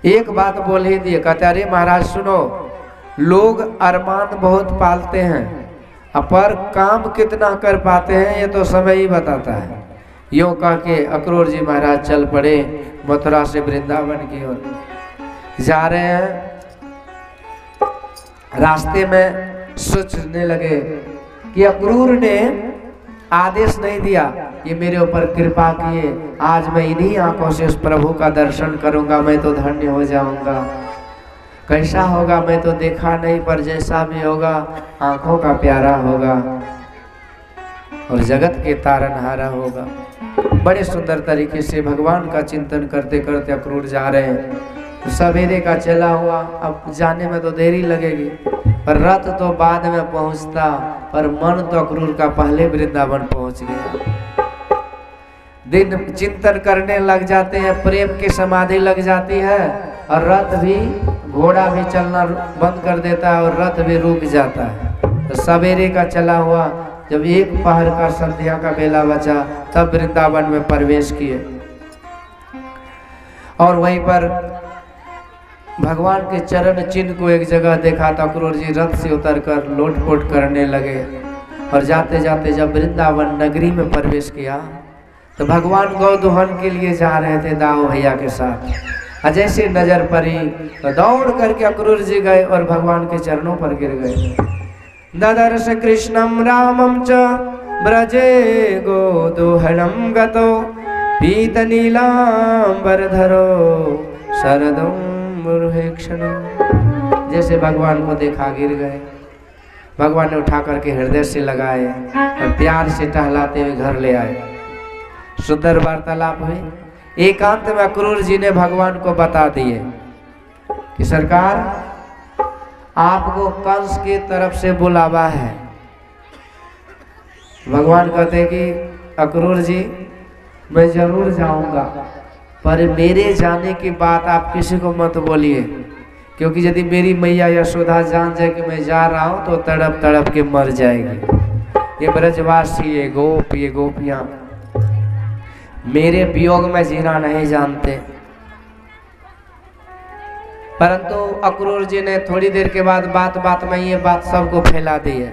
एक बात बोल ही दिए, कहते अरे महाराज सुनो, लोग अरमान बहुत पालते हैं पर काम कितना कर पाते हैं ये तो समय ही बताता है। यूँ कह के अक्रूर जी महाराज चल पड़े मथुरा से वृंदावन की ओर जा रहे हैं। रास्ते में सोचने लगे कि अक्रूर ने आदेश नहीं दिया, ये मेरे ऊपर कृपा किए, आज मैं इन्हीं आंखों से उस प्रभु का दर्शन करूंगा, मैं तो धन्य हो जाऊंगा। कैसा होगा मैं तो देखा नहीं, पर जैसा भी होगा आंखों का प्यारा होगा और जगत के तारनहारा होगा। बड़े सुंदर तरीके से भगवान का चिंतन करते करते अक्रूर जा रहे हैं। सवेरे का चला हुआ, अब जाने में तो देरी लगेगी, पर रथ तो बाद में पहुंचता, पर मन तो अक्रूर का पहले वृंदावन पहुंच गया। दिन चिंतन करने लग जाते हैं, प्रेम की समाधि लग जाती है और रथ भी, घोड़ा भी चलना बंद कर देता है और रथ भी रुक जाता है। तो सवेरे का चला हुआ, जब एक पहर का संध्या का बेला बचा, तब वृंदावन में प्रवेश किए और वहीं पर भगवान के चरण चिन्ह को एक जगह देखा तो अक्रूर जी रथ से उतरकर लोटपोट करने लगे। और जाते जाते जब वृंदावन नगरी में प्रवेश किया तो भगवान गौदोहन के लिए जा रहे थे दाऊ भैया के साथ। जैसे नजर पड़ी तो दौड़ करके अक्रूर जी गए और भगवान के चरणों पर गिर गए। ददर्श कृष्णम रामम च ब्रजे गोदोहनम गतो पीत नीलांबरधरो शरदम जैसे भगवान को देखा गिर गए। भगवान ने उठा करके हृदय से लगाए और प्यार से टहलाते हुए घर ले आए। सुंदर वार्तालाप हुई। एकांत में अक्रूर जी ने भगवान को बता दिए कि सरकार आपको कंस की तरफ से बुलावा है। भगवान कहते कि अक्रूर जी मैं जरूर जाऊंगा, पर मेरे जाने की बात आप किसी को मत बोलिए, क्योंकि यदि मेरी मैया यशोदा जान जाए कि मैं जा रहा हूं तो तड़प तड़प के मर जाएगी। ये ब्रजवासी, ये गोप, ये गोपियां मेरे वियोग में जीना नहीं जानते। परंतु अक्रूर जी ने थोड़ी देर के बाद बात बात में ये बात सबको फैला दी है।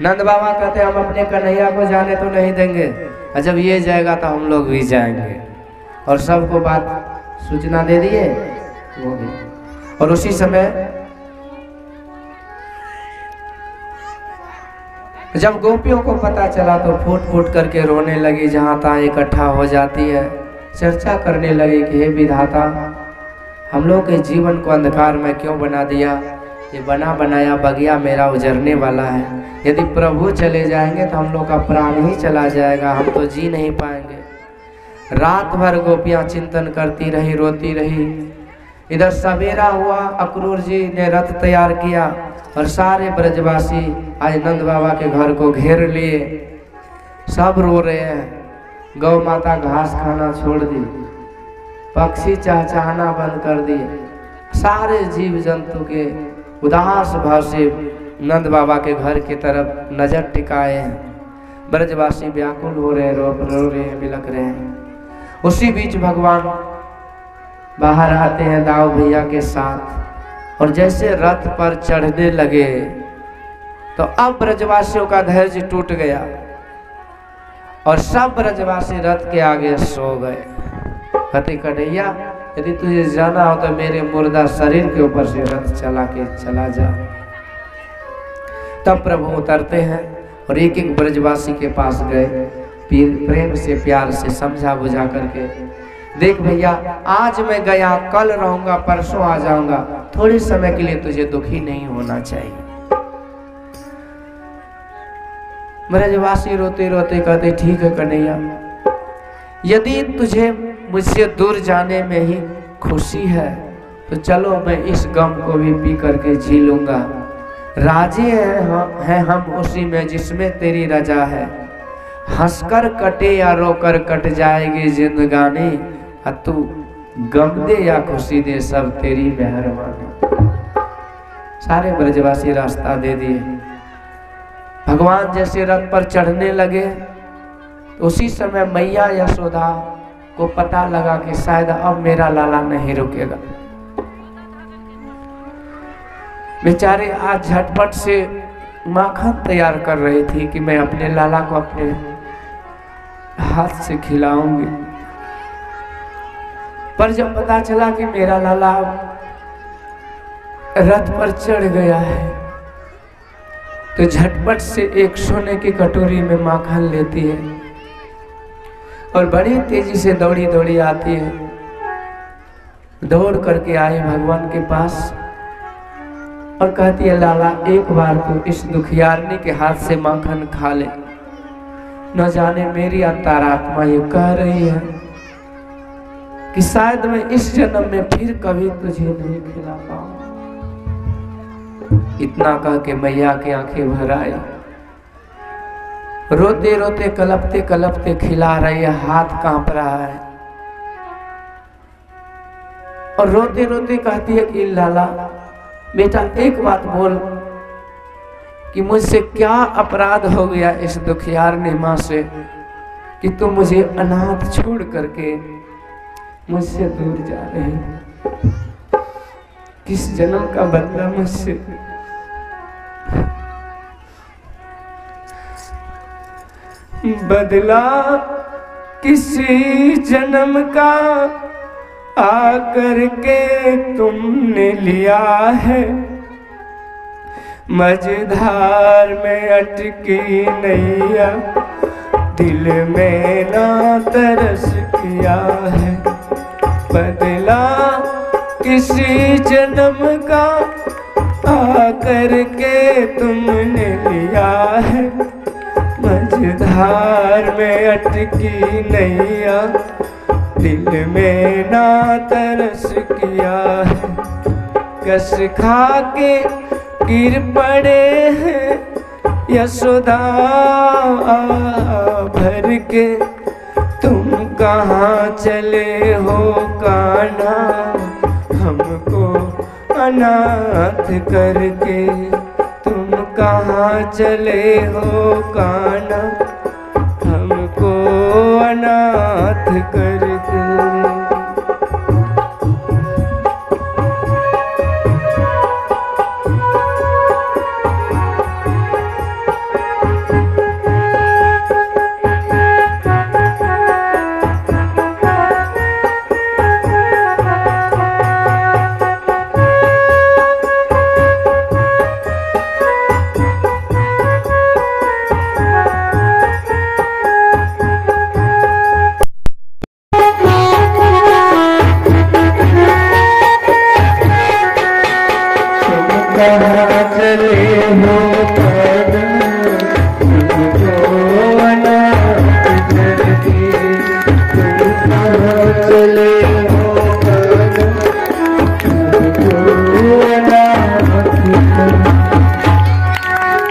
नंद बाबा कहते हम अपने कन्हैया को जाने तो नहीं देंगे, और जब ये जाएगा तो हम लोग भी जाएंगे। और सबको बात सूचना दे दिए वो भी। और उसी समय जब गोपियों को पता चला तो फूट फूट करके रोने लगी, जहां तहां इकट्ठा हो जाती है, चर्चा करने लगी कि हे विधाता, हम लोग के जीवन को अंधकार में क्यों बना दिया। ये बना बनाया बगिया मेरा उजरने वाला है। यदि प्रभु चले जाएंगे तो हम लोग का प्राण ही चला जाएगा, हम तो जी नहीं पाएंगे। रात भर गोपियां चिंतन करती रही, रोती रही। इधर सवेरा हुआ, अक्रूर जी ने रथ तैयार किया और सारे ब्रजवासी आज नंद बाबा के घर को घेर लिए। सब रो रहे हैं। गौ माता घास खाना छोड़ दी, पक्षी चहचहाना बंद कर दिए। सारे जीव जंतु के उदास भाव से नंद बाबा के घर की तरफ नजर टिकाए हैं। ब्रजवासी व्याकुल हो रहे हैं, रो रहे हैं, बिलख रहे हैं। उसी बीच भगवान बाहर आते हैं दाऊ भैया के साथ, और जैसे रथ पर चढ़ने लगे तो अब ब्रजवासियों का धैर्य टूट गया और सब ब्रजवासी रथ के आगे सो गए। कहते कन्हैया, यदि तुझे जाना हो तो मेरे मुर्दा शरीर के ऊपर से रथ चला के चला जा। तब प्रभु उतरते हैं और एक एक ब्रजवासी के पास गए, प्रेम से प्यार से समझा बुझा करके, देख भैया आज मैं गया, कल रहूंगा, परसों आ जाऊंगा, थोड़े समय के लिए तुझे दुखी नहीं होना चाहिए। ब्रजवासी रोते रोते कहते ठीक है कन्हैया, यदि तुझे मुझसे दूर जाने में ही खुशी है तो चलो मैं इस गम को भी पी करके जी लूंगा। राजी हैं हम उसी में जिसमें तेरी रजा है। हंसकर कटे या रोकर कट जाएगी जिंदगानी, तू गम दे या खुशी दे सब तेरी मेहरबानी। सारे ब्रजवासी रास्ता दे दिए। भगवान जैसे रथ पर चढ़ने लगे तो उसी समय मैया यशोदा को पता लगा कि शायद अब मेरा लाला नहीं रुकेगा। बेचारे आज झटपट से माखन तैयार कर रही थी कि मैं अपने लाला को अपने हाथ से खिलाऊंगी। पर जब पता चला कि मेरा लाला रथ पर चढ़ गया है तो झटपट से एक सोने की कटोरी में माखन लेती है और बड़ी तेजी से दौड़ी दौड़ी आती है। दौड़ करके आई भगवान के पास और कहती है, लाला एक बार तो इस दुखियारनी के हाथ से माखन खा ले। न जाने मेरी अंतरात्मा ये कह रही है कि शायद मैं इस जन्म में फिर कभी तुझे नहीं खिला पाऊं। इतना कह के मैया की आंखें भर आई, रोते रोते कलपते कलपते खिला रही है, हाथ कांप रहा है और रोते रोते कहती है कि लाला बेटा एक बात बोल कि मुझसे क्या अपराध हो गया इस दुखियारनी माँ से कि तुम मुझे अनाथ छोड़ करके मुझसे दूर जा रहे हो। किस जन्म का बदला मुझसे बदला किसी जन्म का आकर के तुमने लिया है। मझधार में अटकी नैया दिल में ना तरस किया है। बदला किसी जन्म का आकर के तुमने लिया है। मझधार में अटकी नैया दिल में ना तरस किया है। कस खा के गिर पड़े हैं यशोदा भर के। तुम कहाँ चले हो कान्हा हमको अनाथ करके। तुम कहाँ चले हो कान्हा हमको अनाथ करके।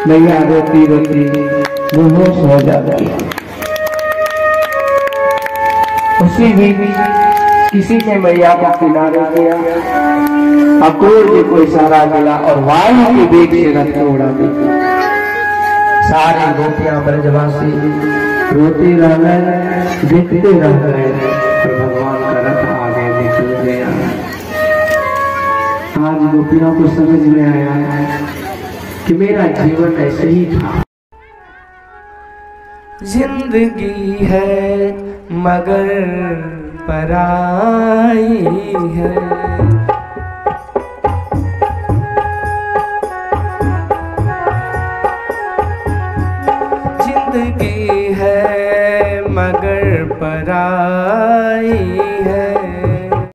मैया रोती रोती बेहोश हो जाती है। उसी भी किसी ने मैया को किनारे किया, अक्रूर जी को इशारा मिला और वायु के वेग से रथ को उड़ा दिया। सारी गोपियां ब्रजवासी रोते रह गए, देखते रह गए और भगवान का रथ आगे निकल गया। आज गोपियों को समझ में आया कि मेरा जीवन ऐसे ही था। जिंदगी है मगर पराई है। जिंदगी है मगर पराई है।